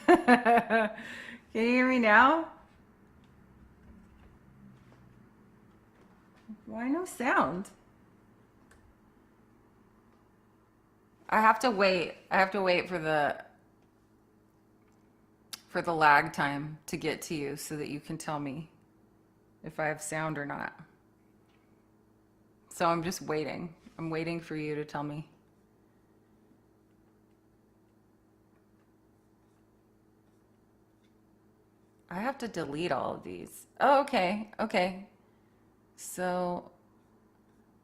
Can you hear me now? Why no sound? I have to wait. I have to wait for the lag time to get to you so that you can tell me if I have sound or not. So I'm just waiting. I'm waiting for you to tell me. I have to delete all of these. Oh, okay. Okay. So,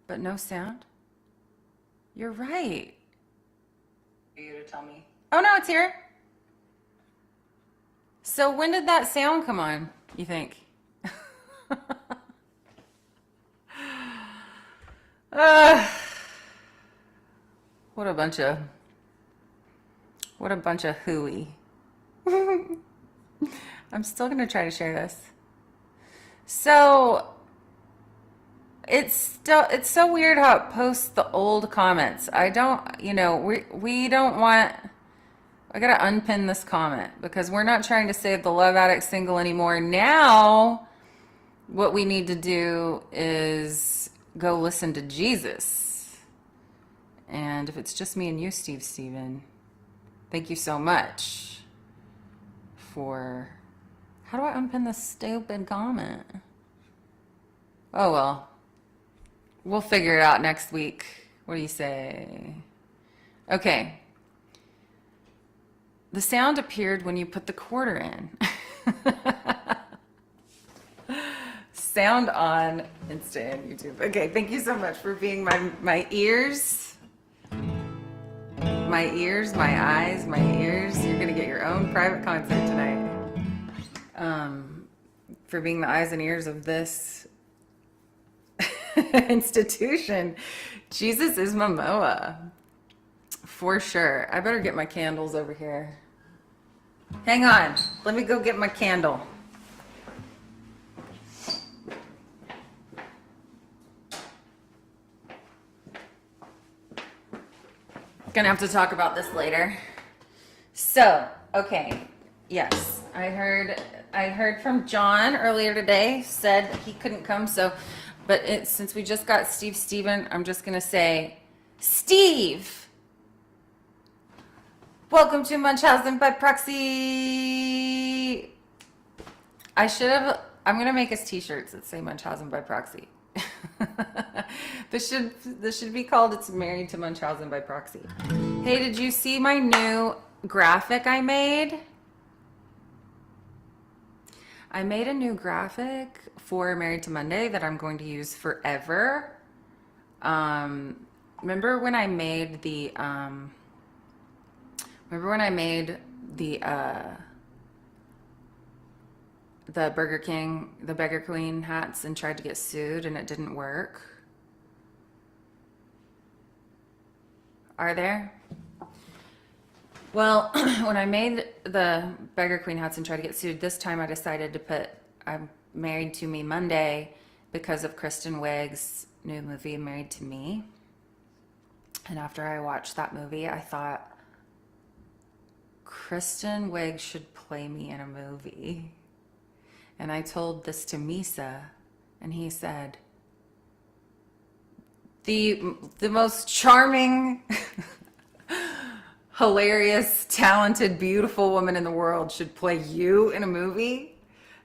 but no sound? You're right. For you to tell me. Oh, no, it's here. So when did that sound come on, you think? uh, what a bunch of hooey. I'm still gonna try to share this. So it's so weird how it posts the old comments. I don't, we don't want. I gotta unpin this comment because we're not trying to save the love addict single anymore. Now, what we need to do is go listen to Jesus. And if it's just me and you, Steven, thank you so much for. How do I unpin this stupid comment? Oh well. We'll figure it out next week. What do you say? Okay. The sound appeared when you put the quarter in. Sound on Insta and YouTube. Okay, thank you so much for being my ears. My ears, my eyes, my ears. You're gonna get your own private concert tonight. For being the eyes and ears of this institution. Jesus is Momoa. For sure. I better get my candles over here. Hang on. Let me go get my candle. Gonna have to talk about this later. So, okay. Yes, I heard from John earlier today, said he couldn't come, but since we just got Steven, I'm just gonna say, Steve, welcome to Munchausen by proxy. I'm gonna make us t-shirts that say Munchausen by proxy. This should be called It's Married to Munchausen by Proxy. Hey, did you see my new graphic I made? I made a new graphic for Married to Monday that I'm going to use forever. Remember when I made the Burger King, the Beggar Queen hats and tried to get sued and it didn't work? Are there? Well, when I made the Beggar Queen hats and tried to get sued, this time I decided to put I'm Married to Me Monday because of Kristen Wiig's new movie, Married to Me. And after I watched that movie, I thought, Kristen Wiig should play me in a movie. And I told this to Misa, and he said, the most charming, hilarious, talented, beautiful woman in the world should play you in a movie?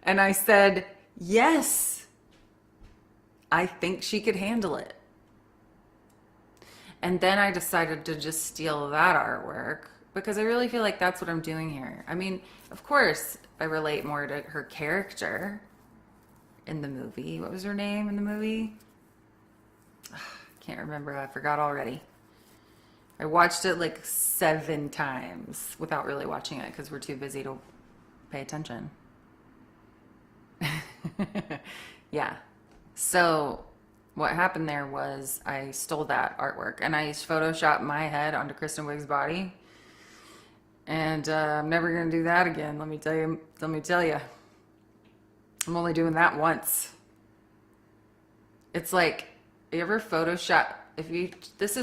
And I said, yes, I think she could handle it. And then I decided to just steal that artwork because I really feel like that's what I'm doing here. I mean, of course, I relate more to her character in the movie. What was her name in the movie? Can't remember. I forgot already. I watched it like 7 times without really watching it because we're too busy to pay attention. Yeah. So what happened there was I stole that artwork and I photoshopped my head onto Kristen Wiig's body. And I'm never going to do that again. Let me tell you. I'm only doing that once. It's like, you ever Photoshop,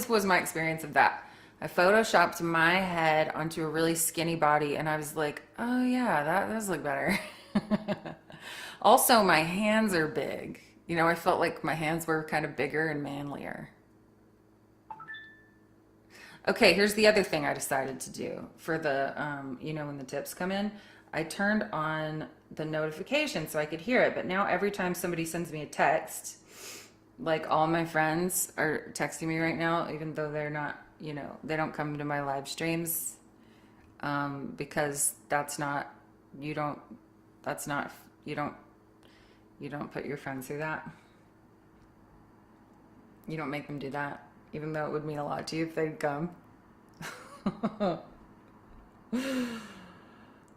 was my experience of that. I photoshopped my head onto a really skinny body, and I was like, oh yeah, that does look better. Also, my hands are big. You know, I felt like my hands were kind of bigger and manlier. Okay, here's the other thing I decided to do for the, you know, when the tips come in, I turned on the notification so I could hear it. But now every time somebody sends me a text, like all my friends are texting me right now, even though they're not, you know, they don't come to my live streams, because that's not, you don't, that's not, you don't put your friends through that. You don't make them do that, even though it would mean a lot to you if they'd come.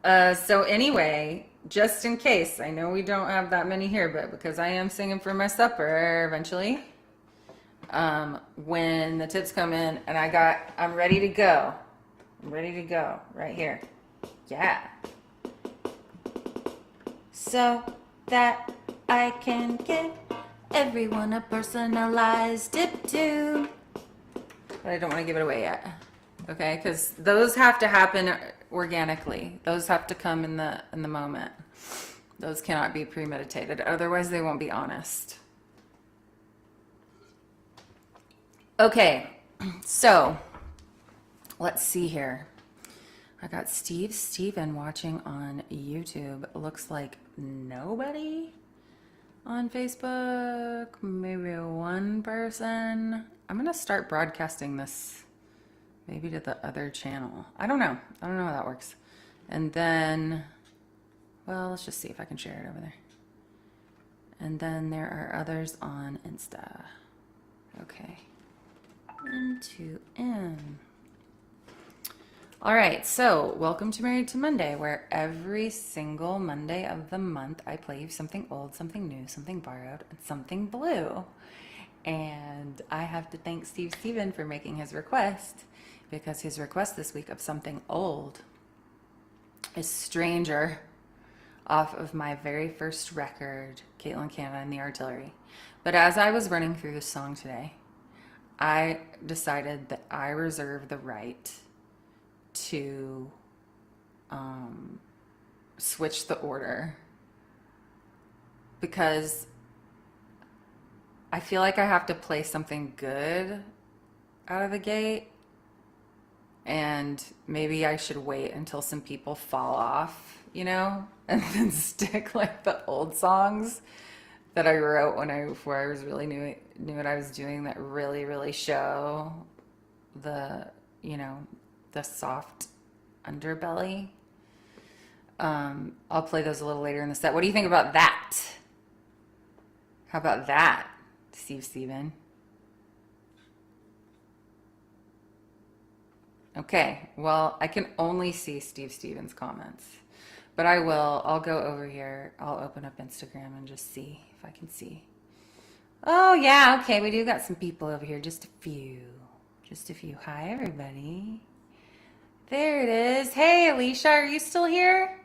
So anyway, just in case, I know we don't have that many here, but because I am singing for my supper eventually, when the tips come in and I'm ready to go. I'm ready to go right here. Yeah. So that I can give everyone a personalized tip too. But I don't want to give it away yet. Okay, because those have to happen organically. Those have to come in the moment. Those cannot be premeditated. Otherwise, they won't be honest. Okay, so let's see here. I got Steven watching on YouTube. Looks like nobody on Facebook. Maybe one person. I'm gonna start broadcasting this maybe to the other channel. I don't know how that works. And then, well, let's just see if I can share it over there. And then there are others on Insta. Okay. Into N. All right, so welcome to Married to Monday, where every single Monday of the month I play you something old, something new, something borrowed, and something blue. And I have to thank Steven for making his request, because his request this week of something old is Stranger, off of my very first record, Caitlin Canada and the Artillery. But as I was running through this song today, I decided that I reserve the right to switch the order, because I feel like I have to play something good out of the gate, and maybe I should wait until some people fall off, you know, and then stick like the old songs that I wrote before I was really knew what I was doing, that really show the, you know, the soft underbelly. I'll play those a little later in the set. What do you think about that? How about that, Steven? Okay, well, I can only see Steven's comments, but I'll go over here. I'll open up Instagram and just see if I can see. Oh yeah, okay, we do got some people over here, just a few. Hi, everybody. There it is. Hey, Alicia, are you still here?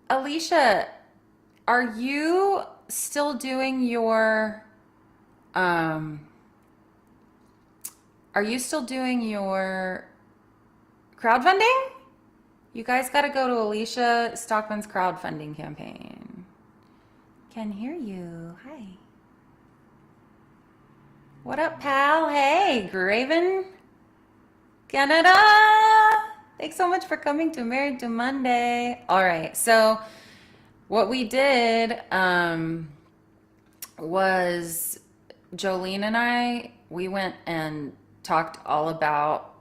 Alicia, are you still doing your crowdfunding? You guys got to go to Alicia Stockman's crowdfunding campaign. Can hear you. Hi. What up, pal? Hey, Graven, Canada. Thanks so much for coming to Married to Monday. All right, so what we did was Jolene and we went and talked all about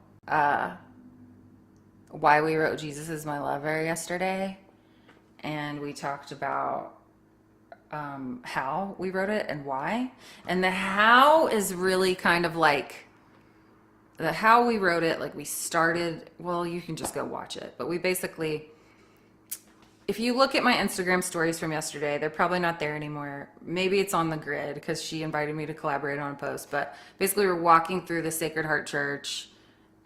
why we wrote Jesus is My Lover yesterday. And we talked about how we wrote it and why. And the how is really kind of like the how we wrote it. Like we started, well, you can just go watch it. But we basically, if you look at my Instagram stories from yesterday, they're probably not there anymore. Maybe it's on the grid because she invited me to collaborate on a post. But basically we're walking through the Sacred Heart Church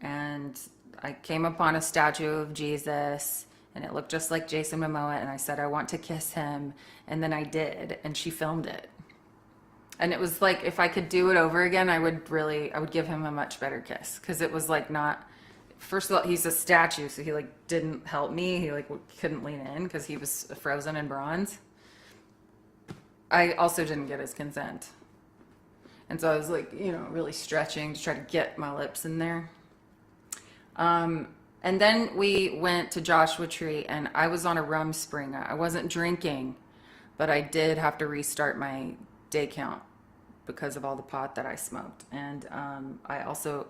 and I came upon a statue of Jesus and it looked just like Jason Momoa, and I said, I want to kiss him. And then I did, and she filmed it. And it was like, if I could do it over again, I would give him a much better kiss. Cause it was like not, first of all, he's a statue. So he like didn't help me. He like couldn't lean in cause he was frozen in bronze. I also didn't get his consent. And so I was like, really stretching to try to get my lips in there. And then we went to Joshua Tree and I was on a rum spring. I wasn't drinking, but I did have to restart my day count because of all the pot that I smoked. And I also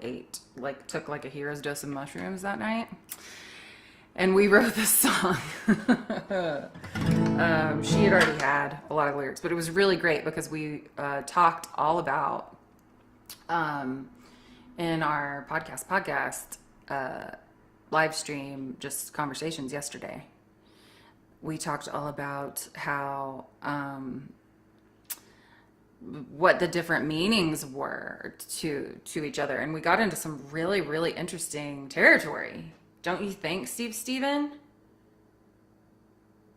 took like a hero's dose of mushrooms that night. And we wrote this song. She had already had a lot of lyrics, but it was really great because we talked all about, in our podcast live stream, just conversations yesterday. We talked all about how, what the different meanings were to each other. And we got into some really, really interesting territory. Don't you think, Steven?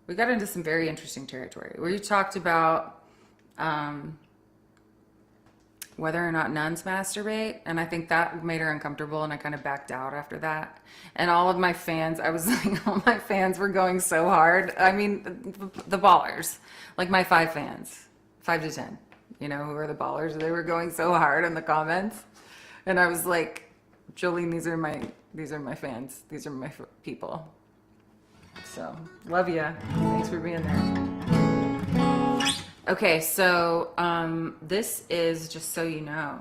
We got into some very interesting territory. We talked about whether or not nuns masturbate, and I think that made her uncomfortable, and I kind of backed out after that. And all of my fans, I was like, all my fans were going so hard. I mean, the ballers, like my 5 fans, 5 to 10, who are the ballers. They were going so hard in the comments, and I was like, Jolene, these are my fans. These are my people. So, love ya. Thanks for being there. Okay, so this is just so you know.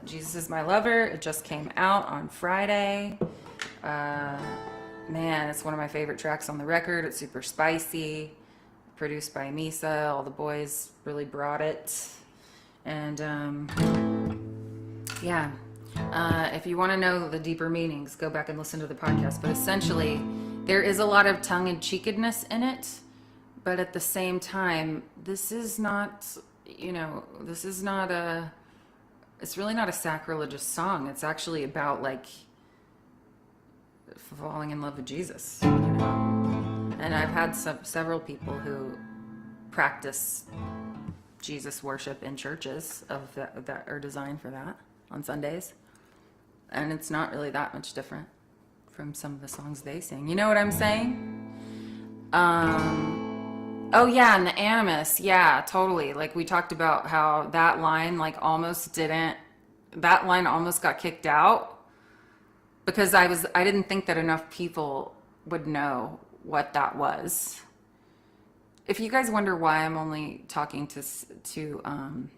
Jesus is My Lover. It just came out on Friday. Man, it's one of my favorite tracks on the record. It's super spicy. Produced by Misa. All the boys really brought it. And yeah. If you want to know the deeper meanings, go back and listen to the podcast. But essentially, there is a lot of tongue-in-cheekedness in it. But at the same time, this is not, it's really not a sacrilegious song. It's actually about like falling in love with Jesus, And I've had several people who practice Jesus worship in churches that are designed for that on Sundays. And it's not really that much different from some of the songs they sing. You know what I'm saying? Oh yeah, and the animus, yeah, totally. Like we talked about how that line almost got kicked out because I didn't think that enough people would know what that was. If you guys wonder why I'm only talking to Steven,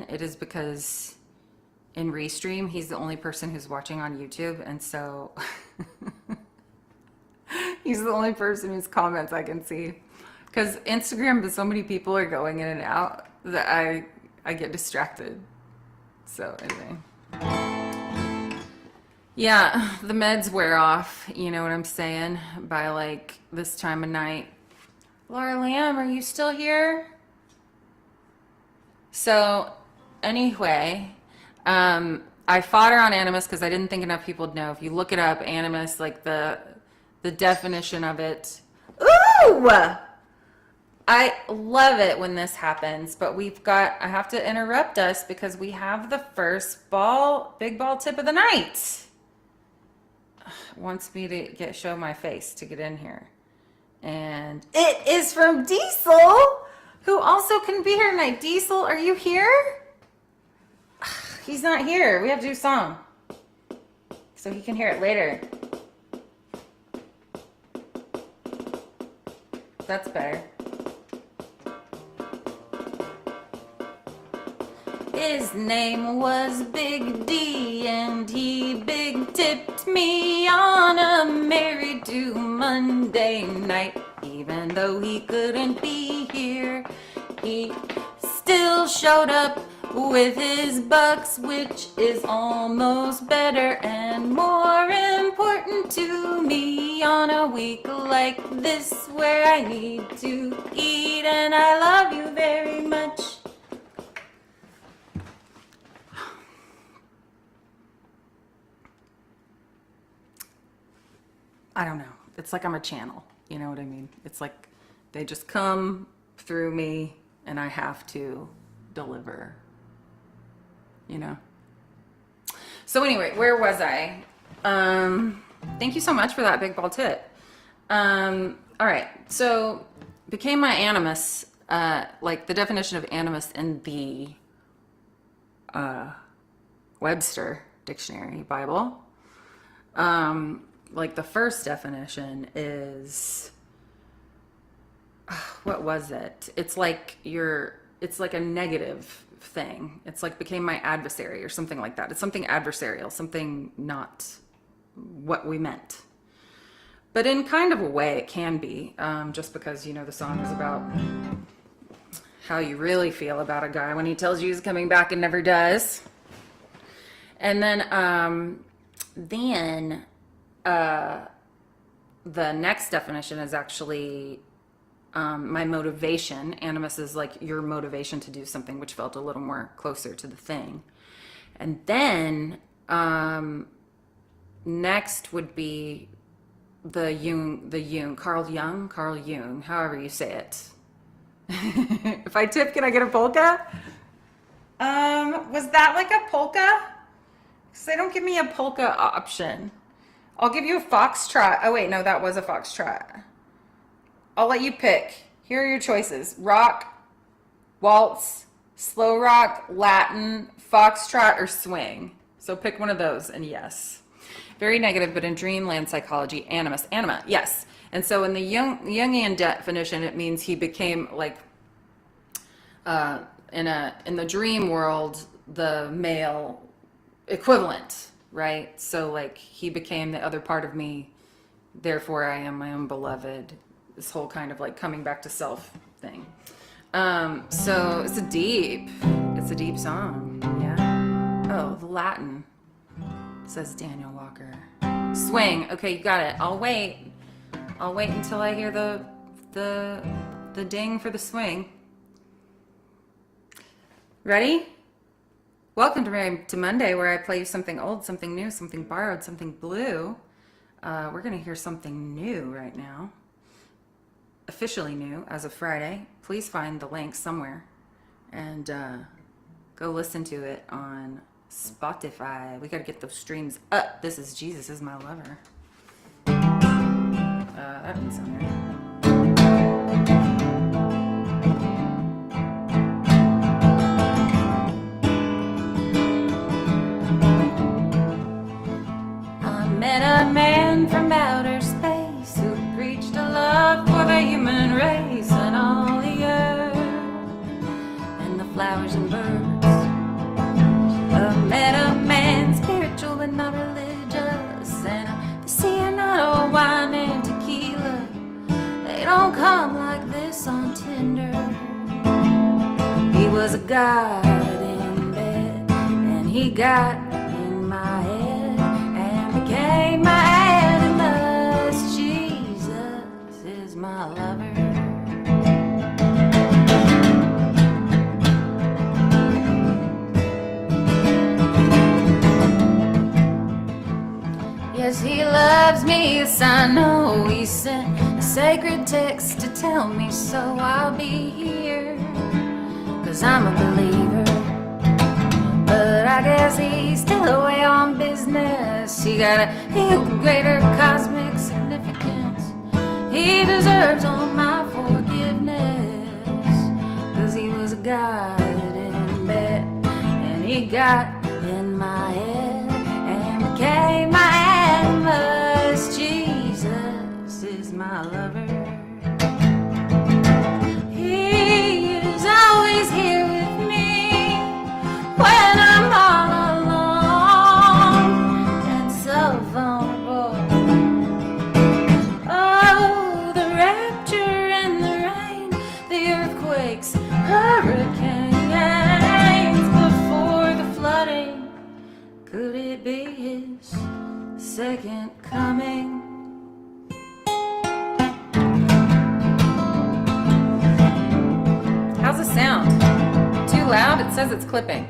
it is because in Restream, he's the only person who's watching on YouTube, and so he's the only person whose comments I can see. Because Instagram, so many people are going in and out that I get distracted. So anyway. Yeah, the meds wear off, you know what I'm saying, by like this time of night. Laura Lamb, are you still here? So anyway, I fought her on animus because I didn't think enough people would know. If you look it up, animus, like the definition of it. Ooh! I love it when this happens, but I have to interrupt us because we have the first big ball tip of the night. Wants me to show my face to get in here. And it is from Diesel, who also couldn't be here tonight. Diesel, are you here? He's not here. We have to do a song so he can hear it later. That's better. His name was Big D, and he big tipped me on a Married to Monday night. Even though he couldn't be here, he still showed up with his bucks, which is almost better and more important to me on a week like this where I need to eat, and I love you very much. I don't know. It's like I'm a channel. You know what I mean? It's like they just come through me and I have to deliver, you know? So anyway, where was I? Thank you so much for that big ball tip. All right, so became my animus, like the definition of animus in the Webster Dictionary Bible. Like the first definition is, what was it? It's like a negative thing. It's like became my adversary or something like that. It's something adversarial, something not what we meant. But in kind of a way it can be, just because, you know, the song is about how you really feel about a guy when he tells you he's coming back and never does. And then the next definition is actually my motivation. Animus is like your motivation to do something, which felt a little more closer to the thing. And then next would be Carl Jung, however you say it. If I tip, can I get a polka? Was that like a polka? Because they don't give me a polka option. I'll give you a foxtrot. Oh wait, no, that was a foxtrot. I'll let you pick. Here are your choices: rock, waltz, slow rock, Latin, foxtrot, or swing. So pick one of those, and yes. Very negative, but in dreamland psychology, anima, yes. And so in the Jungian definition, it means he became like, in the dream world, the male equivalent, right? So like he became the other part of me, therefore I am my own beloved. This whole kind of like coming back to self thing. So it's a deep song, yeah. Oh, the Latin, says Daniel Walker. Swing, okay, you got it. I'll wait until I hear the ding for the swing. Ready? Welcome to Monday, where I play you something old, something new, something borrowed, something blue. We're gonna hear something new right now. Officially new as of Friday. Please find the link somewhere and go listen to it on Spotify. We gotta get those streams up. This is Jesus is My Lover. That didn't sound right. I met a man from outer space who preached a love for the human race and all the earth and the flowers and birds. I met a man spiritual but not religious, and the sea and not all wine and tequila. They don't come like this on Tinder. He was a god in bed, and he got in my head and became my animus. Jesus is my lover. Yes, he loves me, yes I know. He sent a sacred text to tell me so. I'll be here, 'cause I'm a believer. But I guess he's still away on business. He got a greater cosmic significance. He deserves all my forgiveness, 'cause he was a god in bed, and he got in my head and became my animus. Jesus is my lover. He is always here with me when I'm all alone and so vulnerable. Oh, the rapture and the rain, the earthquakes, hurricanes, before the flooding. Could it be his second coming? How's it sound? Too loud? It says it's clipping.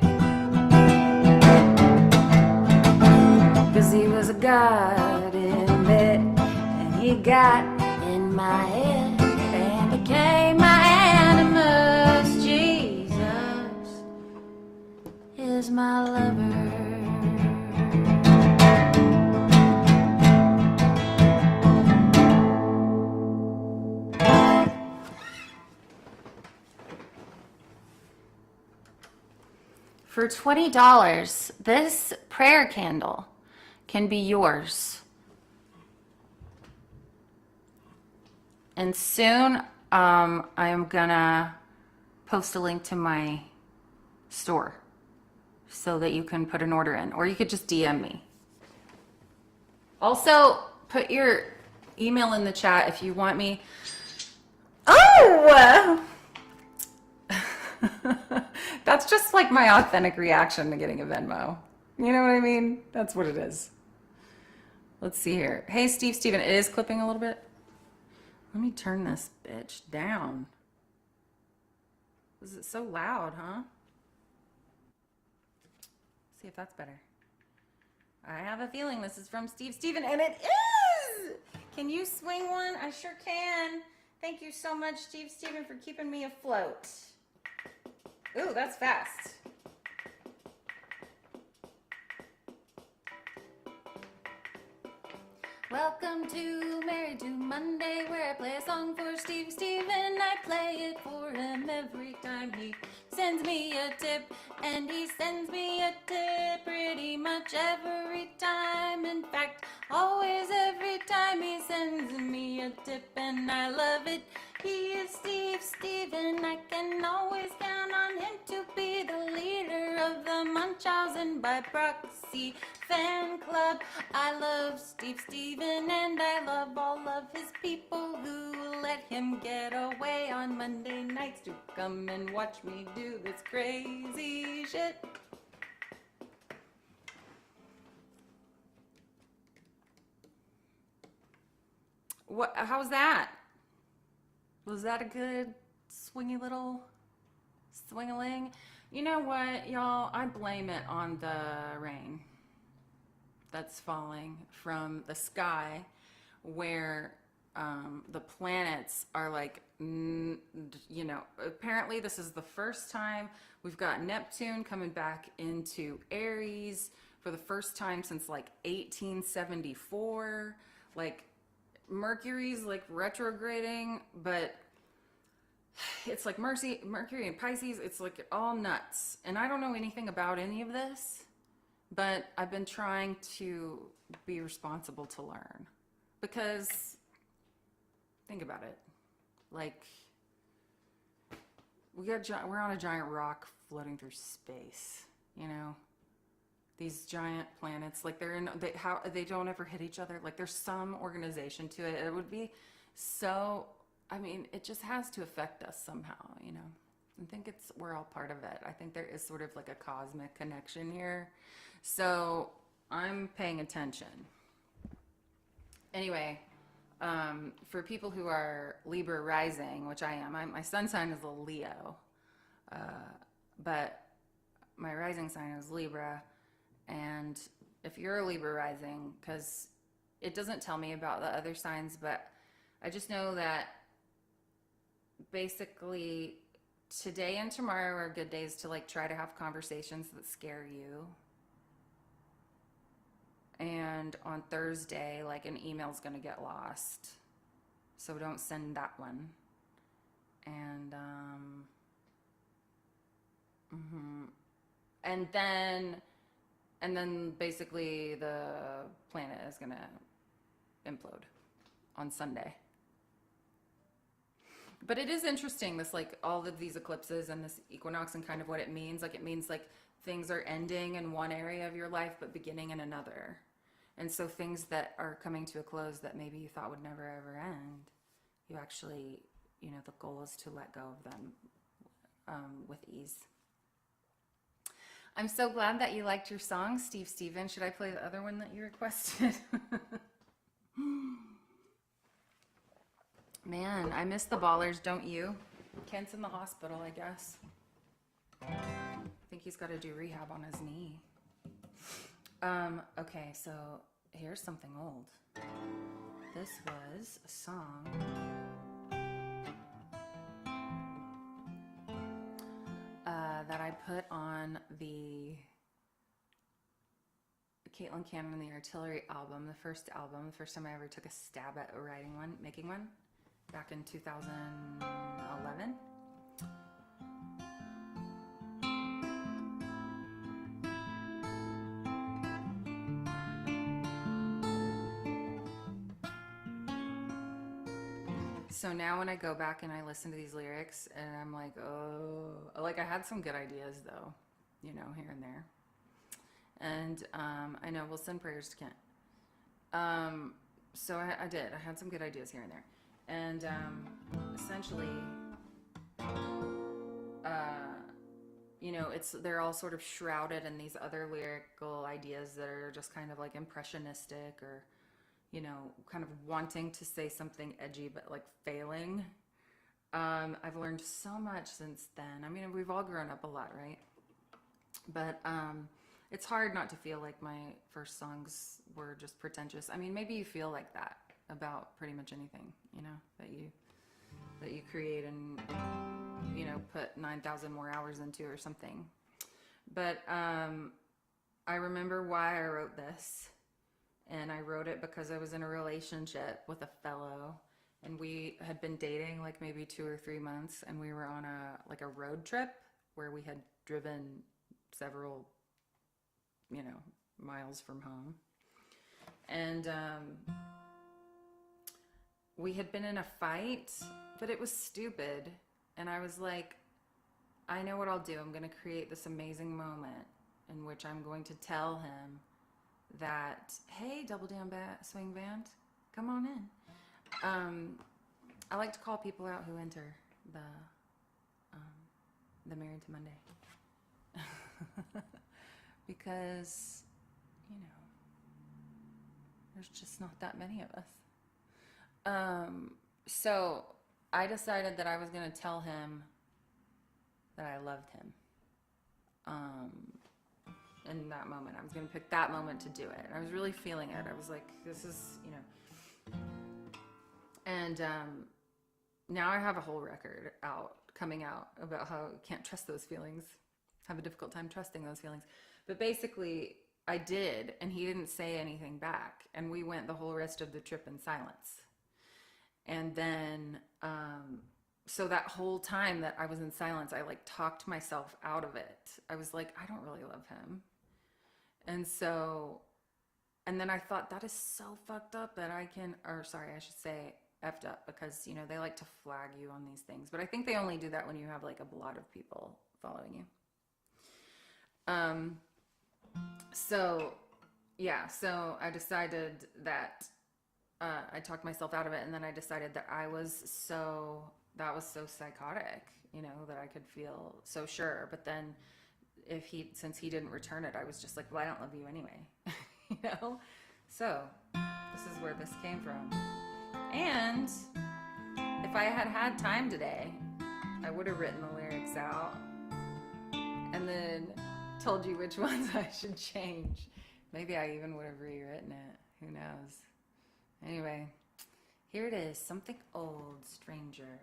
'Cause he was a god in bed, and he got in my head and became my animus. For $20, this prayer candle can be yours. And soon I am gonna post a link to my store so that you can put an order in, or you could just DM me. Also, put your email in the chat if you want me. Oh! That's just like my authentic reaction to getting a Venmo. You know what I mean? That's what it is. Let's see here. Hey, Steven, it is clipping a little bit. Let me turn this bitch down. Is it so loud, huh? See if that's better. I have a feeling this is from Steven, and it is! Can you swing one? I sure can. Thank you so much, Steven, for keeping me afloat. Ooh, that's fast. Welcome to Married to Monday, where I play a song for Steven. I play it for him every time he sends me a tip, and he sends me a tip pretty much every time. In fact, always every time he sends me a tip, and I love it. He is Steven. I can always count on him to be the leader of the Munchausen by proxy fan club. I love Steven, and I love all of his people who let him get away on Monday nights to come and watch me do this crazy shit. What? How's that? Was that a good swingy little swing-a-ling? You know what, y'all? I blame it on the rain that's falling from the sky, where the planets are like, you know, apparently this is the first time we've got Neptune coming back into Aries for the first time since like 1874. Like, Mercury's like retrograding, but it's like Mercury and Pisces, it's like all nuts. And I don't know anything about any of this, but I've been trying to be responsible to learn. Because think about it. Like, we're on a giant rock floating through space, you know? These giant planets, like they don't ever hit each other. Like, there's some organization to it. It would be so, I mean, it just has to affect us somehow, you know? I think we're all part of it. I think there is sort of like a cosmic connection here. So I'm paying attention. Anyway, for people who are Libra rising, which I am, my sun sign is a Leo, but my rising sign is Libra. And if you're a Libra rising, because it doesn't tell me about the other signs, but I just know that basically today and tomorrow are good days to like try to have conversations that scare you. And on Thursday, like, an email's gonna get lost, so don't send that one. And and then basically the planet is gonna implode on Sunday. But it is interesting, this, like, all of these eclipses and this equinox and kind of what it means. Like, it means like things are ending in one area of your life but beginning in another. And so things that are coming to a close that maybe you thought would never ever end, you actually, you know, the goal is to let go of them with ease. I'm so glad that you liked your song, Steven. Should I play the other one that you requested? Man, I miss the ballers, don't you? Kent's in the hospital, I guess. I think he's got to do rehab on his knee. Okay, so here's something old. This was a song that I put on the Caitlin Cannon and the Artillery album, the first time I ever took a stab at writing one, making one, back in 2011. So now when I go back and I listen to these lyrics and I'm like, oh, like I had some good ideas though, you know, here and there. And I know we'll send prayers to Kent. So I did. I had some good ideas here and there. And essentially, you know, they're all sort of shrouded in these other lyrical ideas that are just kind of like impressionistic or, you know, kind of wanting to say something edgy but like failing. I've learned so much since then. I mean, we've all grown up a lot, right? But it's hard not to feel like my first songs were just pretentious. I mean, maybe you feel like that about pretty much anything, you know, that you create and, you know, put 9,000 more hours into or something. But I remember why I wrote this. And I wrote it because I was in a relationship with a fellow, and we had been dating like maybe 2 or 3 months, and we were on a road trip where we had driven several, you know, miles from home. And we had been in a fight, but it was stupid. And I was like, I know what I'll do. I'm going to create this amazing moment in which I'm going to tell him that, hey, Double Down Swing Band, come on in. I like to call people out who enter the Married to Monday. Because, you know, there's just not that many of us. So I decided that I was going to tell him that I loved him. In that moment, I was going to pick that moment to do it. I was really feeling it. I was like, this is, you know. And now I have a whole record coming out about how I can't trust those feelings, have a difficult time trusting those feelings. But basically, I did, and he didn't say anything back. And we went the whole rest of the trip in silence. And then, so that whole time that I was in silence, I like talked myself out of it. I was like, I don't really love him. And so, and then I thought, that is so fucked up that I should say effed up, because, you know, they like to flag you on these things. But I think they only do that when you have like a lot of people following you. So I decided that I talked myself out of it, and then I decided that that was so psychotic, you know, that I could feel so sure. But then since he didn't return it, I was just like, well, I don't love you anyway, you know? So this is where this came from. And if I had time today, I would have written the lyrics out and then told you which ones I should change. Maybe I even would have rewritten it. Who knows? Anyway, here it is. Something old, stranger.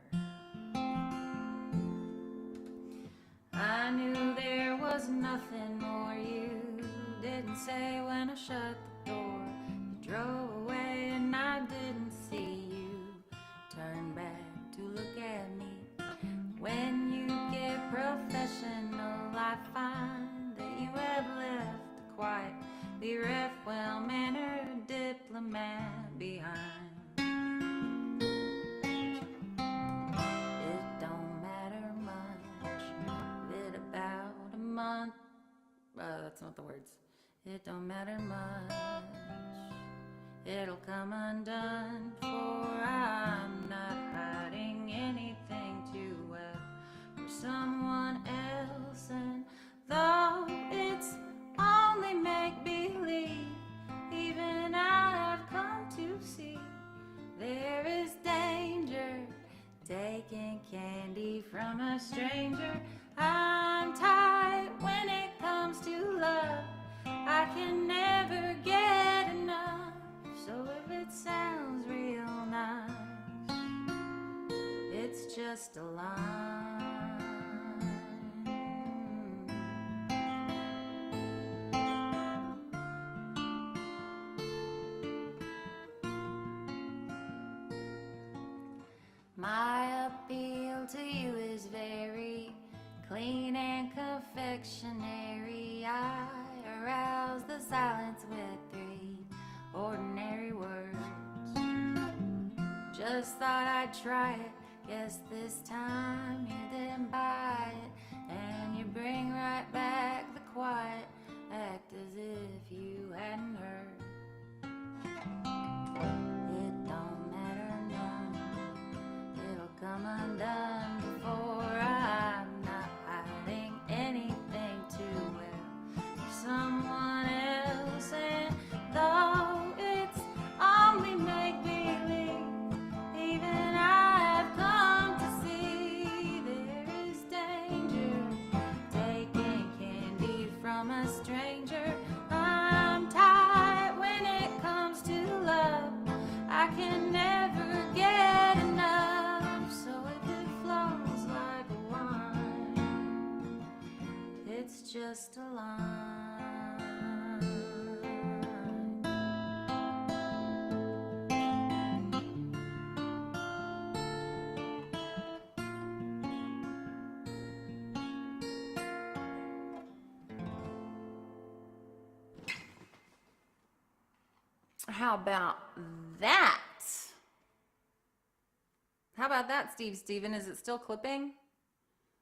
I knew there was nothing more you didn't say when I shut the door. You drove away and I didn't see you turn back to look at me. When you get professional, I find that you have left a quiet, bereft, well-mannered diplomat behind. That's not the words. It don't matter much. It'll come undone, for I'm not hiding anything too well from someone else. And though it's only make-believe, even I've come to see there is danger taking candy from a stranger. I'm tight when it comes to love. I can never get enough. So if it sounds real nice, it's just a line. My appeal to you is very clean and confectionery. I arouse the silence with 3 ordinary words. Just thought I'd try it. Guess this time you didn't buy it. And you bring right back the quiet. Act as if you hadn't heard. It don't matter none. It'll come undone before I'm not hiding anything too well for someone else. And though it's only make-believe, even I've come to see there is danger taking candy from a stranger. I'm tight when it comes to love. I can never get enough. So if it flows like wine, it's just a line. How about that? How about that, Steven? Is it still clipping?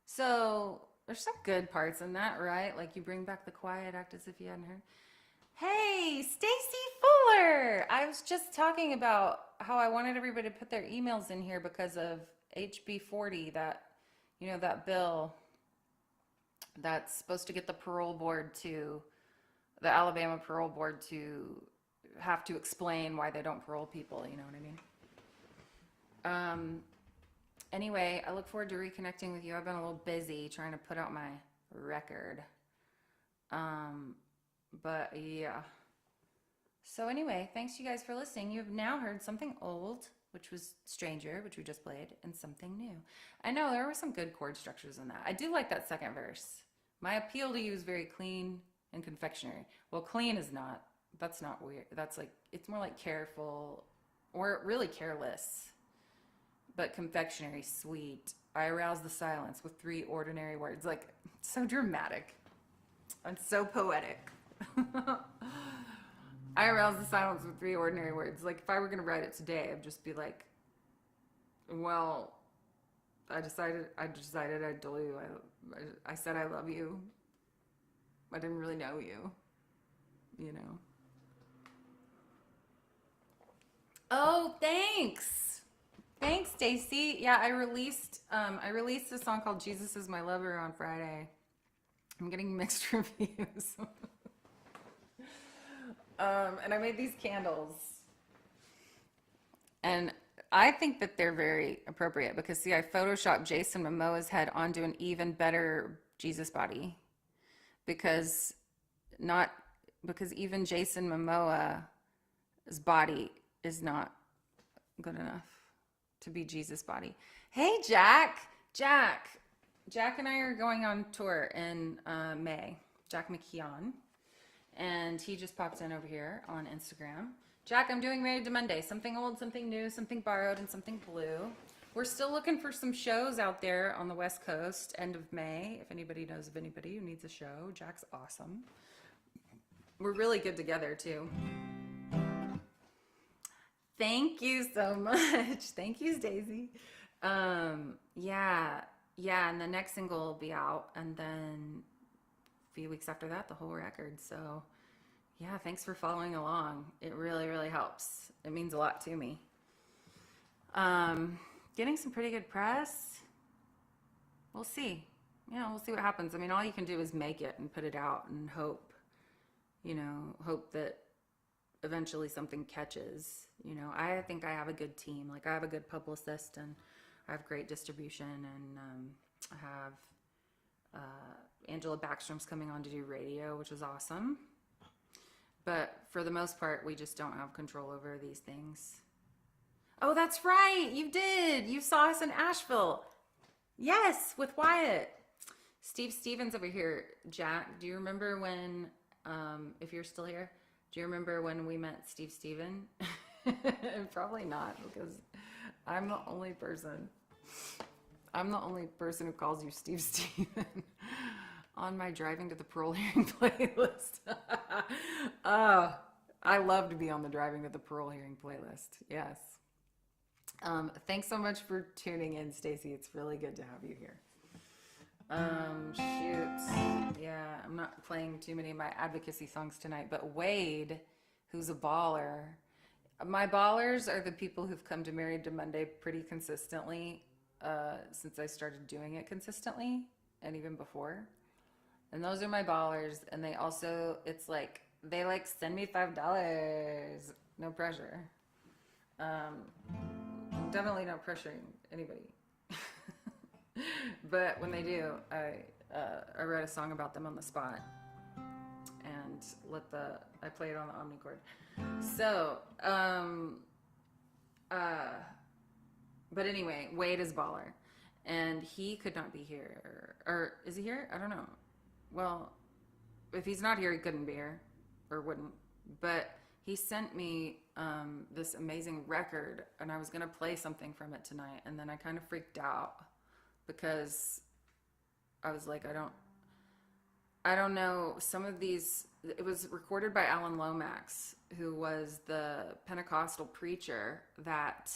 So there's some good parts in that, right? Like you bring back the quiet, act as if you hadn't heard. Hey, Stacy Fuller! I was just talking about how I wanted everybody to put their emails in here because of HB 40, that, you know, that bill that's supposed to get the Alabama parole board to have to explain why they don't parole people, you know what I mean? Anyway, I look forward to reconnecting with you. I've been a little busy trying to put out my record. But yeah. So anyway, thanks you guys for listening. You've now heard something old, which was Stranger, which we just played, and something new. I know there were some good chord structures in that. I do like that second verse. My appeal to you is very clean and confectionery. Well, clean is not. That's not weird. That's like, it's more like careful or really careless. But confectionery, sweet. I arouse the silence with 3 ordinary words. Like, so dramatic. And so poetic. I arouse the silence with 3 ordinary words. Like, if I were going to write it today, I'd just be like, well, I decided I told you, I said I love you. I didn't really know you, you know. Oh, thanks. Thanks, Stacy. Yeah, I released a song called Jesus is My Lover on Friday. I'm getting mixed reviews. And I made these candles. And I think that they're very appropriate because, see, I photoshopped Jason Momoa's head onto an even better Jesus body. Because even Jason Momoa's body is not good enough to be Jesus' body. Hey, Jack and I are going on tour in May. Jack McKeon. And he just popped in over here on Instagram. Jack, I'm doing Married to Monday. Something old, something new, something borrowed, and something blue. We're still looking for some shows out there on the West Coast, end of May. If anybody knows of anybody who needs a show, Jack's awesome. We're really good together, too. Thank you so much. Thank you, Daisy. Yeah, and the next single will be out, and then a few weeks after that, the whole record. So, yeah, thanks for following along. It really, really helps. It means a lot to me. Getting some pretty good press. We'll see. We'll see what happens. I mean, all you can do is make it and put it out and hope that eventually something catches. I think I have a good team. Like, I have a good publicist and I have great distribution, and I have Angela Backstrom's coming on to do radio, which is awesome. But for the most part, we just don't have control over these things. Oh, that's right. You did. You saw us in Asheville. Yes, with Wyatt. Steve Stevens over here. Jack, do you remember when, if you're still here, do you remember when we met Steve Steven? Probably not, because I'm the only person. I'm the only person who calls you Steve Steven on my driving to the parole hearing playlist. I love to be on the driving to the parole hearing playlist. Yes. Thanks so much for tuning in, Stacy. It's really good to have you here. Shoot. Yeah, I'm not playing too many of my advocacy songs tonight, but Wade, who's a baller. My ballers are the people who've come to Married to Monday pretty consistently since I started doing it consistently and even before. And those are my ballers. And they also, it's like, they like send me $5. No pressure. Definitely not pressuring anybody. But when they do, I write a song about them on the spot and I play it on the omnichord. So, but anyway, Wade is baller, and he could not be here, or is he here? I don't know. Well, if he's not here, he couldn't be here, or wouldn't. But he sent me this amazing record, and I was gonna play something from it tonight, and then I kind of freaked out because I was like, I don't know. Some of these, it was recorded by Alan Lomax, who was the Pentecostal preacher that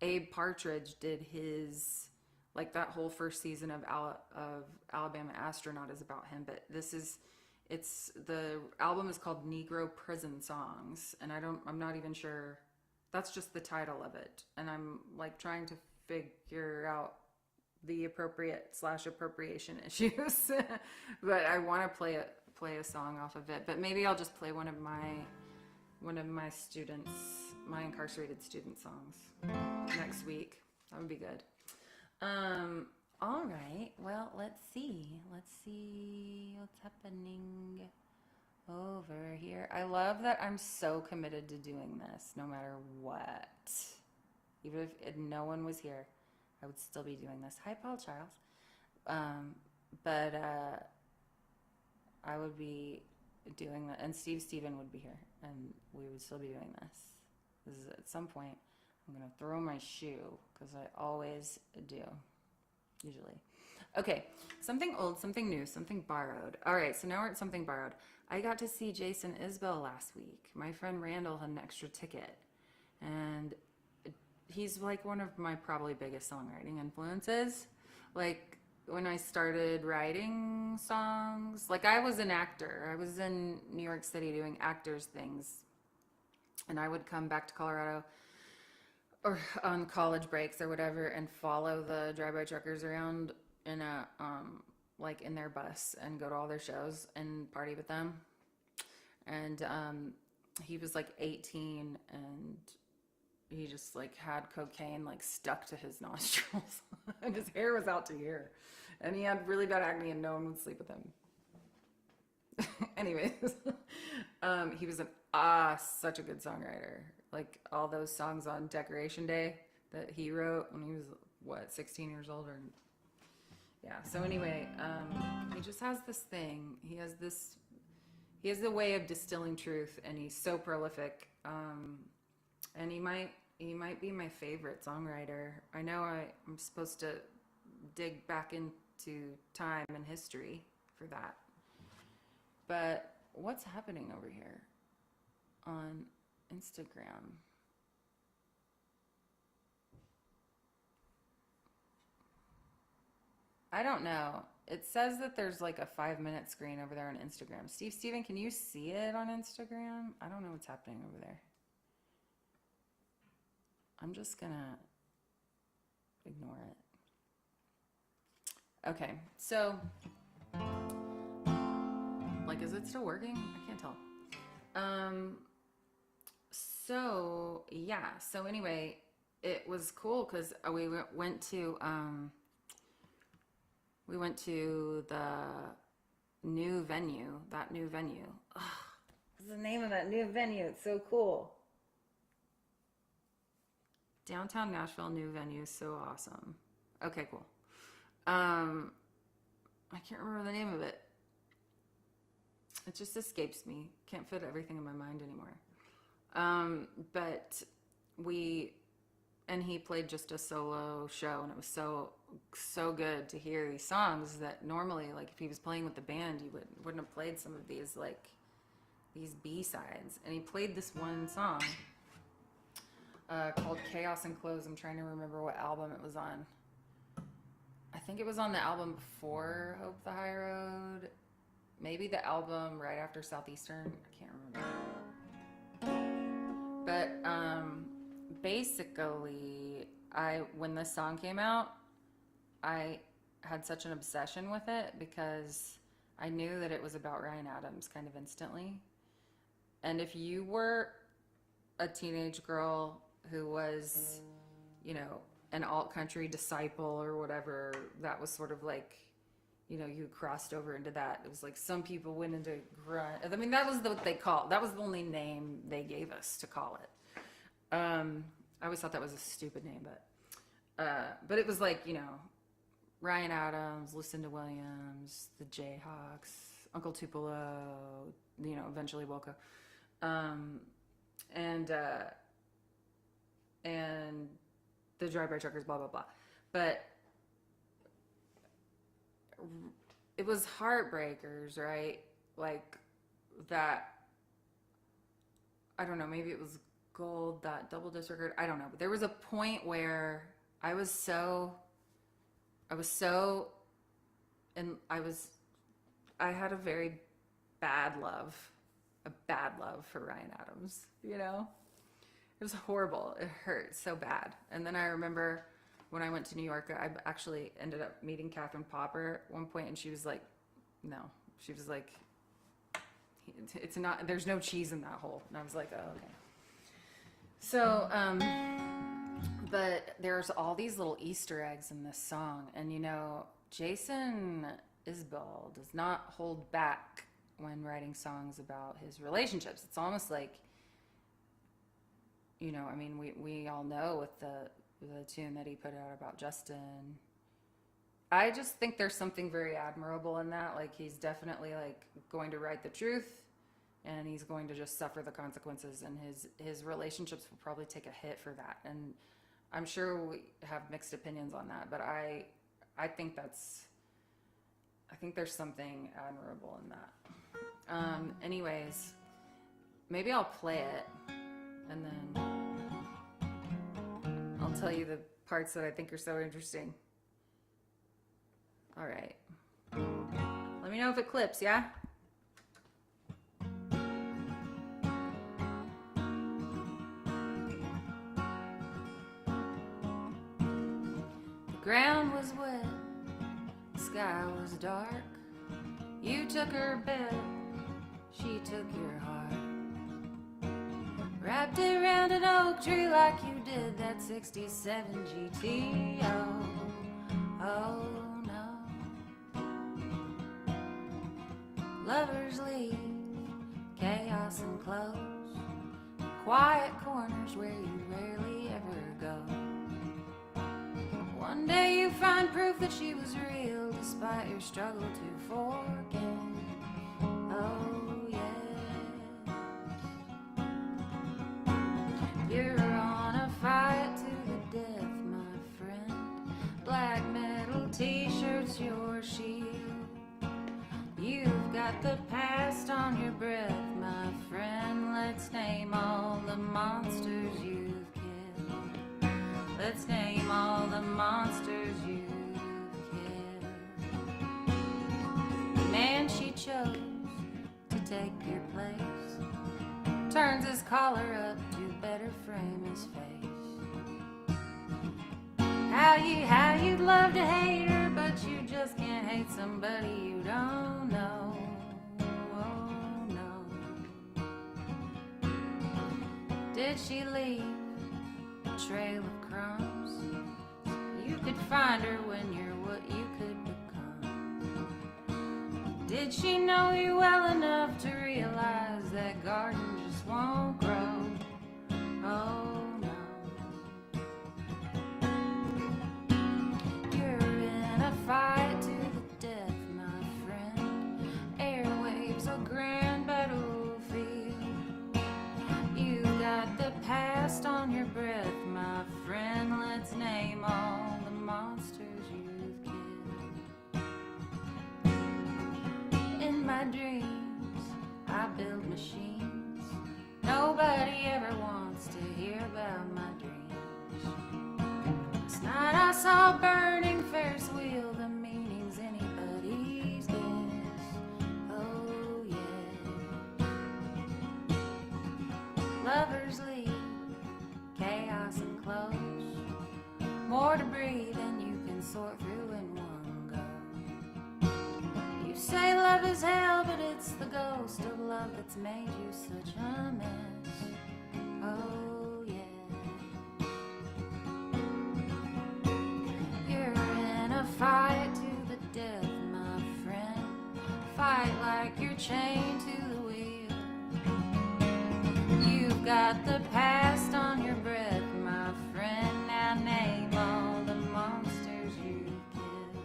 Abe Partridge did his, like that whole first season of Alabama Astronaut is about him. But the album is called Negro Prison Songs, and I'm not even sure. That's just the title of it, and I'm like trying to figure out the appropriation issues. But I want to play a song off of it. But maybe I'll just play one of my students, my incarcerated student songs next week. That would be good. All right. Well, let's see what's happening over here. I love that I'm so committed to doing this no matter what. Even if no one was here, I would still be doing this. Hi, Paul Charles. But I would be doing that, and Steven would be here, and we would still be doing this. This is at some point, I'm going to throw my shoe, because I always do, usually. Okay, something old, something new, something borrowed. All right, so now we're at something borrowed. I got to see Jason Isbell last week. My friend Randall had an extra ticket, and he's like one of my probably biggest songwriting influences. Like when I started writing songs, like I was an actor. I was in New York City doing actors things, and I would come back to Colorado or on college breaks or whatever and follow the drive-by truckers around in a like in their bus and go to all their shows and party with them. And he was like 18, and he just like had cocaine like stuck to his nostrils and his hair was out to here, and he had really bad acne and no one would sleep with him. Anyways, he was such a good songwriter. Like all those songs on Decoration Day that he wrote when he was 16 years old, or yeah. So anyway, he just has this thing. He has the way of distilling truth, and he's so prolific. And he might be my favorite songwriter. I know I'm supposed to dig back into time and history for that. But what's happening over here on Instagram? I don't know. It says that there's like a 5-minute screen over there on Instagram. Steven, can you see it on Instagram? I don't know what's happening over there. I'm just gonna ignore it. Okay, so, like, is it still working? I can't tell. So, yeah, so anyway, it was cool because we went to the new venue, that new venue. Ugh, what's the name of that new venue? It's so cool. Downtown Nashville, new venue, so awesome. Okay, cool. I can't remember the name of it. It just escapes me. Can't fit everything in my mind anymore. But we and he played just a solo show, and it was so good to hear these songs that normally, like if he was playing with the band, you wouldn't have played some of these, like these B-sides. And he played this one song called Chaos and Clothes. I'm trying to remember what album it was on. I think it was on the album before Hope the High Road, maybe the album right after Southeastern, I can't remember. But basically, when this song came out, I had such an obsession with it because I knew that it was about Ryan Adams kind of instantly. And if you were a teenage girl who was, you know, an alt country disciple or whatever, that was sort of like, you know, you crossed over into that. It was like some people went into grunge. I mean, that was what they called. That was the only name they gave us to call it. I always thought that was a stupid name, but it was like, you know, Ryan Adams, Lucinda Williams, the Jayhawks, Uncle Tupelo, you know, eventually Wilco, and the Drive-By Truckers, blah blah blah. But it was Heartbreakers, right? Like that. I don't know. Maybe it was Gold, that double disc record. I don't know. But there was a point where I had a very bad love for Ryan Adams, you know? It was horrible. It hurt so bad. And then I remember when I went to New York, I actually ended up meeting Catherine Popper at one point, and she was like, no. She was like, it's not, there's no cheese in that hole. And I was like, oh, okay. So, but there's all these little Easter eggs in this song. And, you know, Jason Isbell does not hold back when writing songs about his relationships. It's almost like, you know, I mean, we all know with the tune that he put out about Justin. I just think there's something very admirable in that. Like, he's definitely like going to write the truth, and he's going to just suffer the consequences, and his relationships will probably take a hit for that. And I'm sure we have mixed opinions on that, but I think there's something admirable in that. Anyways, maybe I'll play it, and then I'll tell you the parts that I think are so interesting. All right. Let me know if it clips, yeah? The ground was wet, the sky was dark. You took her bed, she took your heart. Wrapped it around an oak tree like you did that 67 GT. Oh no. Lovers leave, chaos and close, quiet corners where you rarely ever go. One day you find proof that she was real despite your struggle to forget. Oh yes. You're on a fight to the death, my friend. Black metal t-shirts, your shield. You've got the past on your breath, my friend. Let's name all the monsters you've killed. Let's name all the monsters you've killed. The man she chose to take your place turns his collar up to better frame his face. How you'd love to hate her, but you just can't hate somebody you don't know. Oh no. Did she leave a trail of crumbs? You could find her when you're what you could become. Did she know you well enough to realize that garden just won't grow? Oh no. Fight to the death, my friend. Airwaves, a grand battlefield. You got the past on your breath, my friend. Let's name all the monsters you've killed. In my dreams, I build machines. Nobody ever wants to hear about my dreams. Last night I saw a burning Ferris wheel. The meaning's anybody's guess. Oh yeah. Lovers leave, chaos and close. More debris than you can sort through in one go. You say love is hell, but it's the ghost of love that's made you such a mess. Oh yeah. You're in a fight to the death, my friend. Fight like you're chained to the wheel. You've got the past on your breath, my friend. Now name all the monsters you've killed.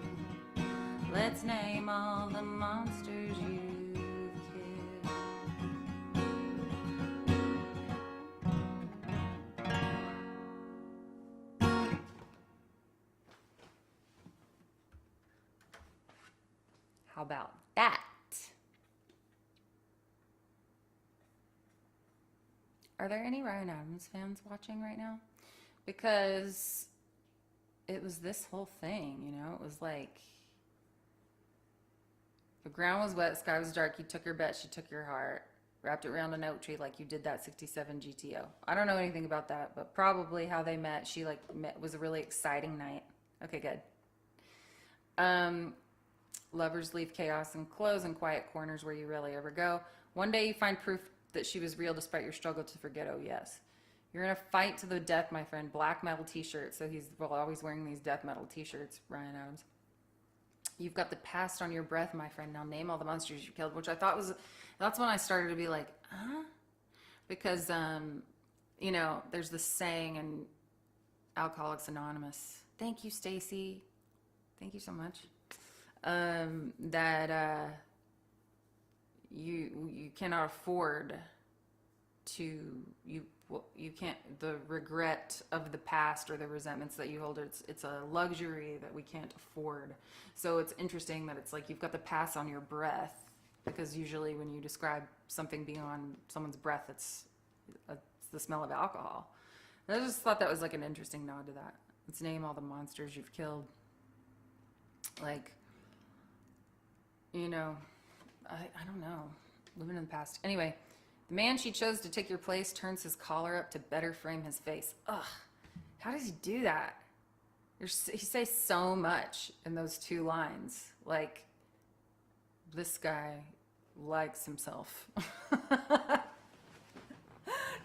Let's name all the monsters you've killed. How about that? Are there any Ryan Adams fans watching right now? Because it was this whole thing, you know? It was like, the ground was wet, sky was dark, you took your bet, she took your heart, wrapped it around an oak tree like you did that 67 GTO. I don't know anything about that, but probably how they met, was a really exciting night. Okay, good. Lovers leave chaos and close in quiet corners where you rarely ever go. One day you find proof that she was real despite your struggle to forget. Oh yes. You're in a fight to the death, my friend. Black metal t-shirt. So he's always wearing these death metal t-shirts, Ryan Adams. You've got the past on your breath, my friend. Now name all the monsters you killed, which I thought that's when I started to be like, huh? Because, you know, there's this saying in Alcoholics Anonymous. Thank you, Stacy. Thank you so much. That you cannot afford to, you can't, the regret of the past or the resentments that you hold, it's a luxury that we can't afford. So it's interesting that it's like you've got the past on your breath, because usually when you describe something being on someone's breath, it's the smell of alcohol. And I just thought that was like an interesting nod to that. Let's name all the monsters you've killed. Like, you know, I don't know, living in the past. Anyway, the man she chose to take your place turns his collar up to better frame his face. Ugh, how does he do that? He says so much in those two lines. Like, this guy likes himself.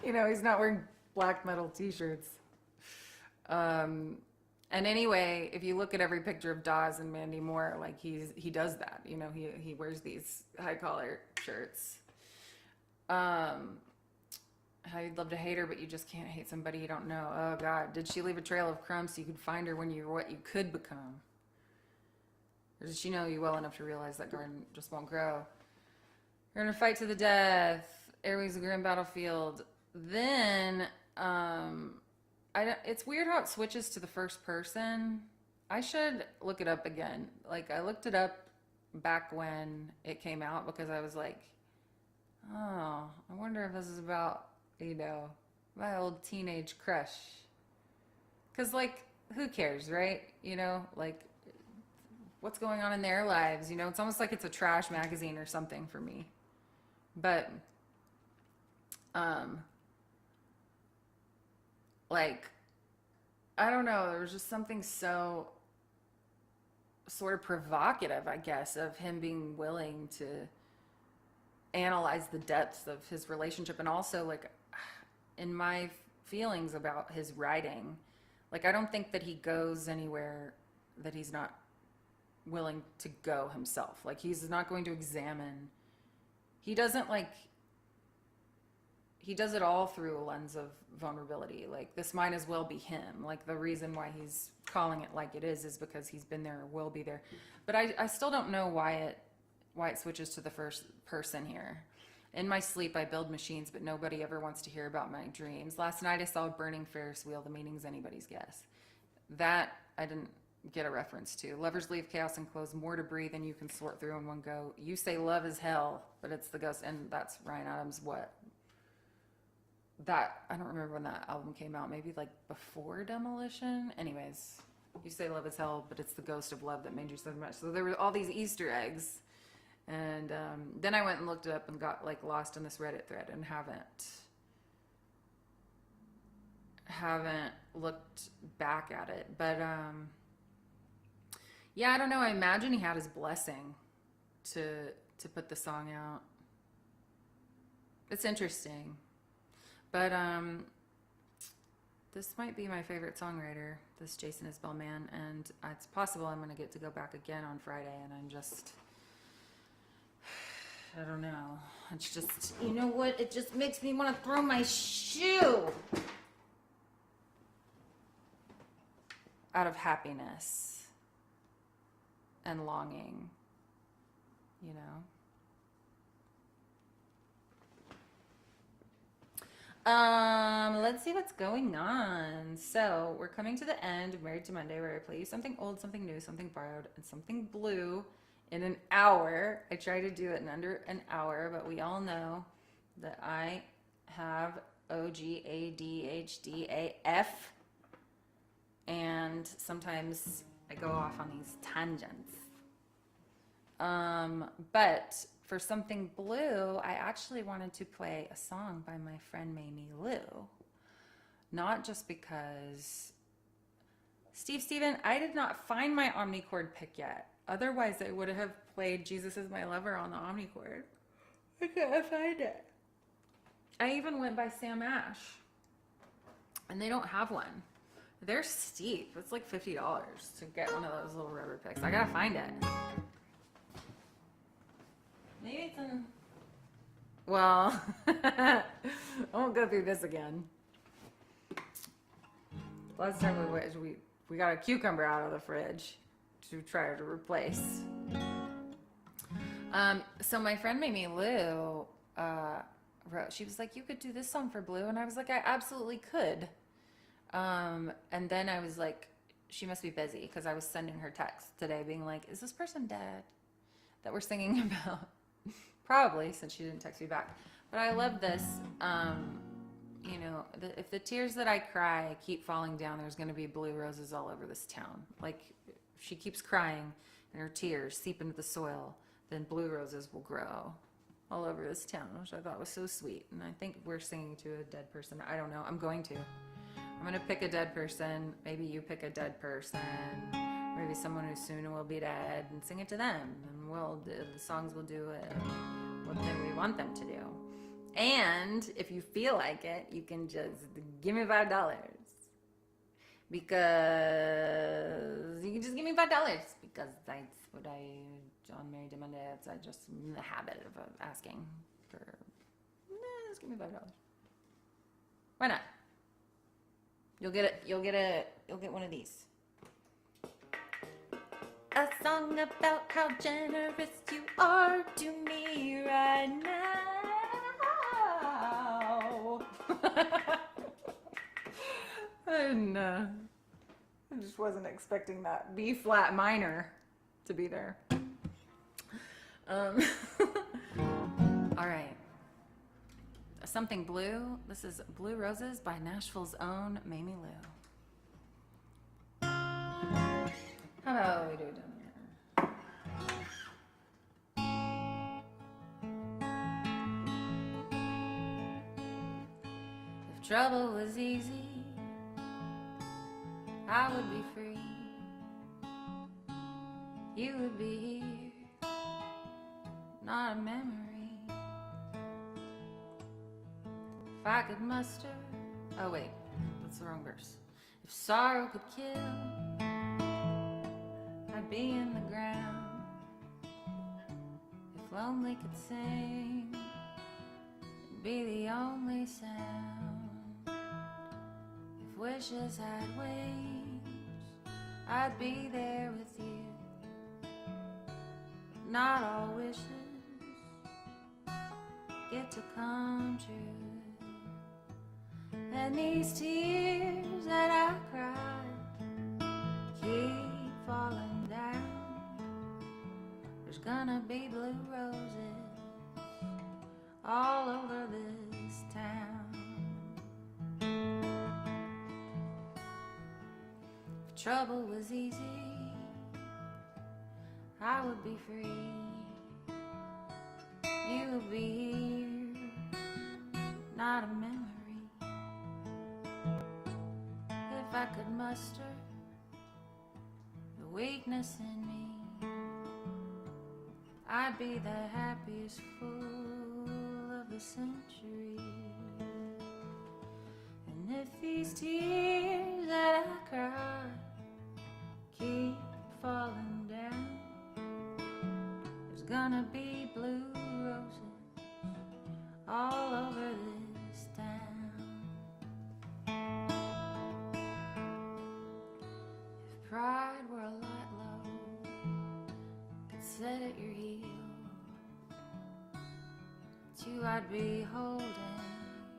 You know, he's not wearing black metal t-shirts. And anyway, if you look at every picture of Dawes and Mandy Moore, like he does that. You know, he wears these high collar shirts. How you'd love to hate her, but you just can't hate somebody you don't know. Oh God, did she leave a trail of crumbs so you could find her when you were what you could become? Or did she know you well enough to realize that garden just won't grow? You're in a fight to the death. Airways, a grim battlefield. Then, it's weird how it switches to the first person. I should look it up again. Like, I looked it up back when it came out because I was like, oh, I wonder if this is about, you know, my old teenage crush. Because, like, who cares, right? You know, like, what's going on in their lives? You know, it's almost like it's a trash magazine or something for me. But, like, I don't know, there was just something so sort of provocative, I guess, of him being willing to analyze the depths of his relationship, and also, like, in my feelings about his writing, like, I don't think that he goes anywhere that he's not willing to go himself. Like, he's not going to examine, he doesn't, like, he does it all through a lens of vulnerability. Like, this might as well be him. Like, the reason why he's calling it like it is because he's been there or will be there. But I still don't know why it switches to the first person here. In my sleep, I build machines, but nobody ever wants to hear about my dreams. Last night, I saw a burning Ferris wheel. The meaning's anybody's guess. That I didn't get a reference to. Lovers leave chaos enclosed more debris than you can sort through in one go. You say love is hell, but it's the ghost. And that's Ryan Adams. What? That, I don't remember when that album came out. Maybe like before Demolition. Anyways, you say love is hell, but it's the ghost of love that made you so much. So there were all these Easter eggs. And then I went and looked it up and got like lost in this Reddit thread and haven't looked back at it. But yeah, I don't know. I imagine he had his blessing to put the song out. It's interesting. But this might be my favorite songwriter, this Jason Isbell man, and it's possible I'm going to get to go back again on Friday, and I'm just, I don't know. It's just, you know what? It just makes me want to throw my shoe out of happiness and longing, you know? Let's see what's going on. So we're coming to the end of Married to Monday, where I play you something old, something new, something borrowed, and something blue in an hour. I try to do it in under an hour, but we all know that I have OGADHDAF, and sometimes I go off on these tangents. But for something blue, I actually wanted to play a song by my friend Mamie Lou. Not just because... Steven, I did not find my Omnichord pick yet. Otherwise, I would have played Jesus Is My Lover on the Omnichord. I couldn't find it. I even went by Sam Ash. And they don't have one. They're steep. It's like $50 to get one of those little rubber picks. I gotta find it. Maybe it's in... Well, I won't go through this again. Last time we got a cucumber out of the fridge to try to replace. So my friend Mamie Lou wrote, she was like, you could do this song for Blue. And I was like, I absolutely could. And then I was like, she must be busy, because I was sending her text today being like, is this person dead that we're singing about? Probably, since she didn't text me back. But I love this. You know, if the tears that I cry keep falling down, there's going to be blue roses all over this town. Like, if she keeps crying and her tears seep into the soil, then blue roses will grow all over this town, which I thought was so sweet. And I think we're singing to a dead person. I don't know. I'm going to pick a dead person. Maybe you pick a dead person. Maybe someone who soon will be dead, and sing it to them. And the songs will do what we want them to do. And if you feel like it, you can just give me $5. Because you can just give me $5. Because that's what on Married to Monday, I just in the habit of asking for, just give me $5. Why not? You'll get one of these. A song about how generous you are to me right now. And I just wasn't expecting that B flat minor to be there. All right. Something blue. This is Blue Roses by Nashville's own Mamie Lou. How about we do it down here? If trouble was easy, I would be free. You would be here, not a memory. If I could muster... Oh wait, that's the wrong verse. If sorrow could kill, I'd be in the ground. If lonely could sing, it'd be the only sound. If wishes had wings, I'd be there with you. But not all wishes get to come true. And these tears that I cried gonna be blue roses all over this town. If trouble was easy, I would be free. You would be here, not a memory. If I could muster the weakness in me, I'd be the happiest fool of the century. And if these tears that I cry keep falling down, there's gonna be blue roses all over this town. If pride were a light load, could set at your heel, it's you I'd be holding,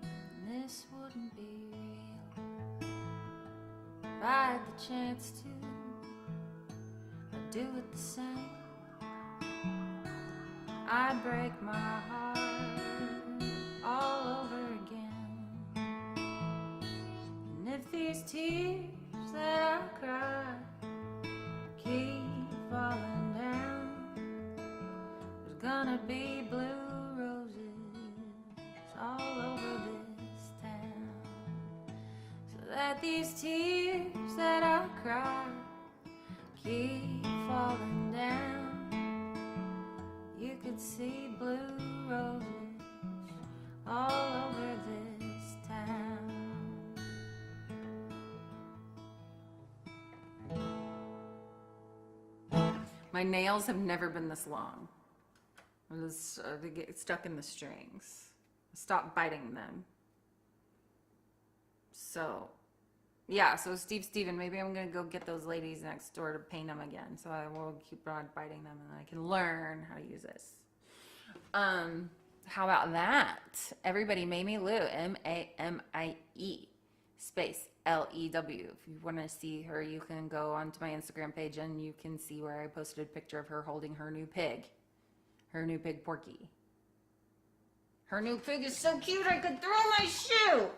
and this wouldn't be real. If I had the chance to, I'd do it the same. I'd break my heart all over again. And if these tears that I cry keep falling down, there's gonna be blue roses all over this town. So that these tears that I cry keep falling down, you could see blue roses all over this town. My nails have never been this long. They get stuck in the strings. Stop biting them. So, yeah, so Steven, maybe I'm going to go get those ladies next door to paint them again. So I will keep on biting them and I can learn how to use this. How about that? Everybody, Mamie Lou, M-A-M-I-E, space L-E-W. If you want to see her, you can go onto my Instagram page and you can see where I posted a picture of her holding her new pig Porky. Her new pig is so cute I could throw my shoe.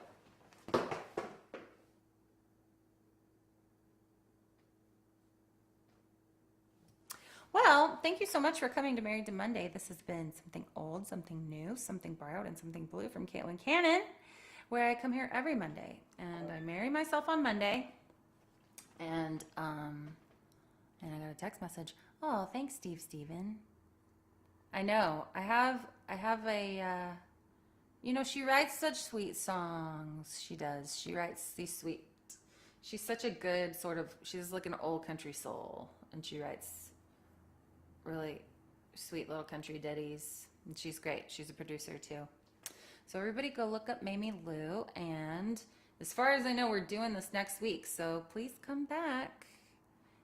Well, thank you so much for coming to Married to Monday. This has been something old, something new, something borrowed, and something blue from Caitlin Cannon, where I come here every Monday. And I marry myself on Monday. And I got a text message. Oh, thanks, Steven. I know. I have a, she writes such sweet songs. She does. She writes these sweet, she's such a good she's like an old country soul. And she writes really sweet little country ditties. And she's great. She's a producer too. So everybody go look up Mamie Lou. And as far as I know, we're doing this next week. So please come back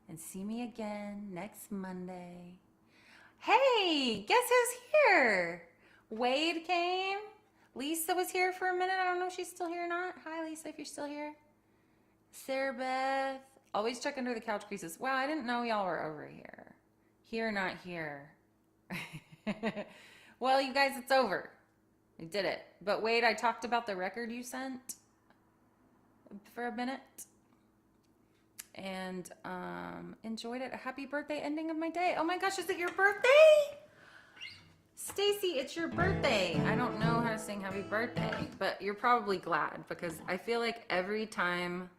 and see me again next Monday. Hey, guess who's here? Wade came. Lisa was here for a minute. I don't know if she's still here or not. Hi, Lisa, if you're still here. Sarah Beth. Always check under the couch creases. Wow, I didn't know y'all were over here. Here, not here. Well, you guys, it's over. I did it. But wait, I talked about the record you sent for a minute. And enjoyed it. A happy birthday ending of my day. Oh my gosh, is it your birthday? Stacy, it's your birthday. I don't know how to sing happy birthday, but you're probably glad because I feel like every time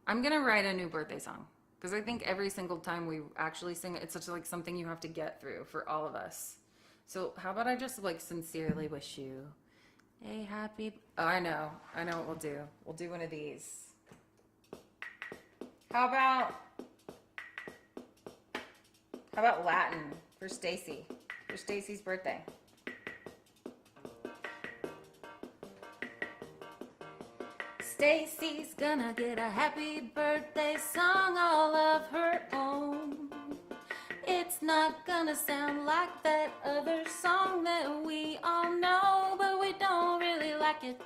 I'm going to write a new birthday song. Because I think every single time we actually sing it, it's such like something you have to get through for all of us. So how about I just like sincerely wish you a happy... Oh, I know what we'll do. We'll do one of these. How about Latin for Stacy? For Stacy's birthday. Stacy's gonna get a happy birthday song all of her own. It's not gonna sound like that other song that we all know, but we don't really like it.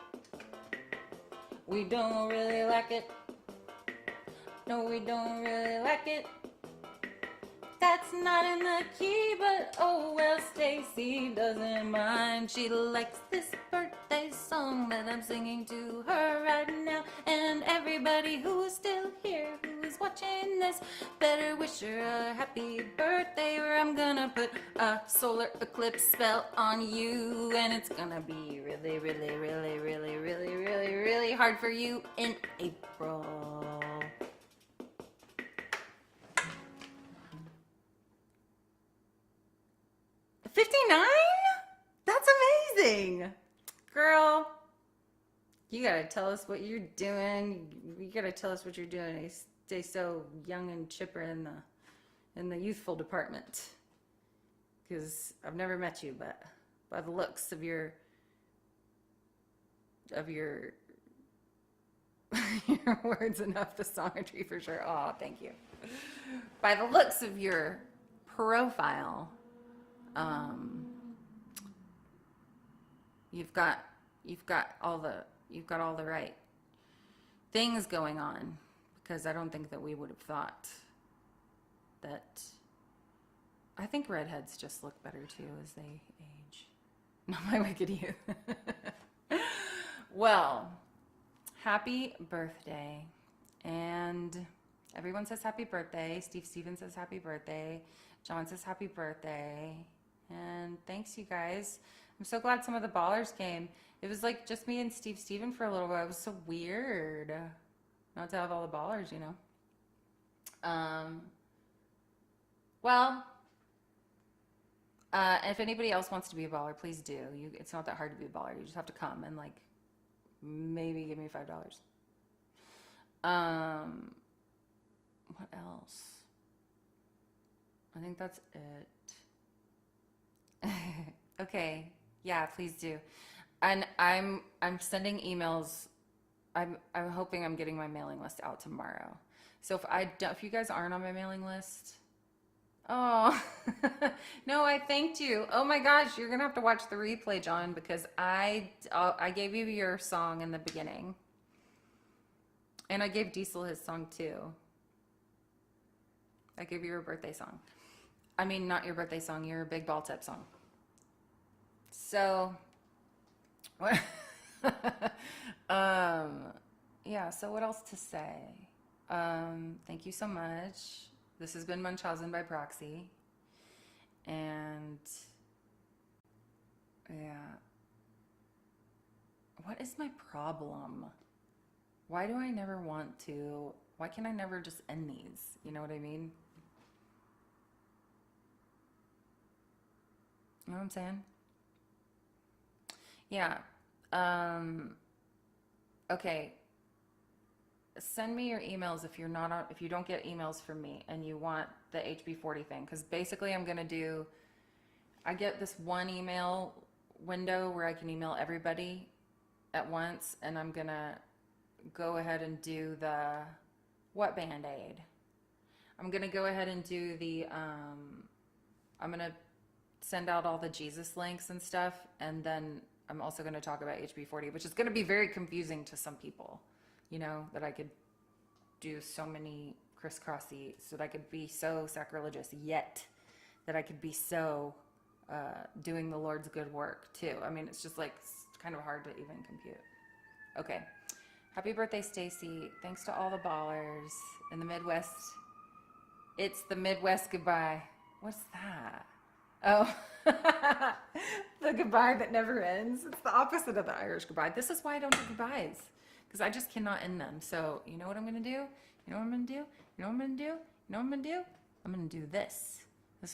We don't really like it. No, we don't really like it. That's not in the key, but oh well, Stacy doesn't mind. She likes this birthday song that I'm singing to her right now. And everybody who's still here, who is watching this, better wish her a happy birthday, or I'm gonna put a solar eclipse spell on you. And it's gonna be really, really, really, really, really, really, really hard for you in April. 59? That's amazing. Girl, you gotta tell us what you're doing. You gotta tell us what you're doing. You stay so young and chipper in the youthful department. Because I've never met you, but by the looks of your your words enough, the songetry for sure. Oh, thank you. By the looks of your profile, you've got all the right things going on, because I don't think that we would have thought that. I think redheads just look better too as they age. Not my wicked youth. Well, happy birthday. And everyone says happy birthday. Steve Stevens says happy birthday. John says happy birthday. And thanks, you guys. I'm so glad some of the ballers came. It was like just me and Steve Steven for a little while. It was so weird not to have all the ballers, you know. Well, if anybody else wants to be a baller, please do. It's not that hard to be a baller. You just have to come and like maybe give me $5. What else? I think that's it. Okay. Yeah, please do. And I'm sending emails. I'm hoping I'm getting my mailing list out tomorrow. So if you guys aren't on my mailing list, oh, no, I thanked you. Oh my gosh, you're gonna have to watch the replay, John, because I gave you your song in the beginning. And I gave Diesel his song too. I gave you your birthday song. I mean, not your birthday song, your big ball tip song. So, yeah, so what else to say? Thank you so much. This has been Munchausen by proxy. And yeah. What is my problem? Why do I never want to? Why can I never just end these? You know what I mean? You know what I'm saying? Yeah. Okay. Send me your emails if you don't get emails from me and you want the HB40 thing, because basically I get this one email window where I can email everybody at once, and I'm gonna go ahead and do the what Band-Aid. I'm gonna go ahead and do the I'm gonna send out all the Jesus links and stuff, and then I'm also gonna talk about HB40, which is gonna be very confusing to some people. You know, that I could do so many crisscrossy, so that I could be so sacrilegious, yet that I could be so doing the Lord's good work too. I mean, it's just like it's kind of hard to even compute. Okay. Happy birthday, Stacy. Thanks to all the ballers in the Midwest. It's the Midwest goodbye. What's that? Oh, the goodbye that never ends. It's the opposite of the Irish goodbye. This is why I don't do goodbyes, because I just cannot end them. So you know what I'm going to do? You know what I'm going to do? You know what I'm going to do? You know what I'm going to do? I'm going to do this.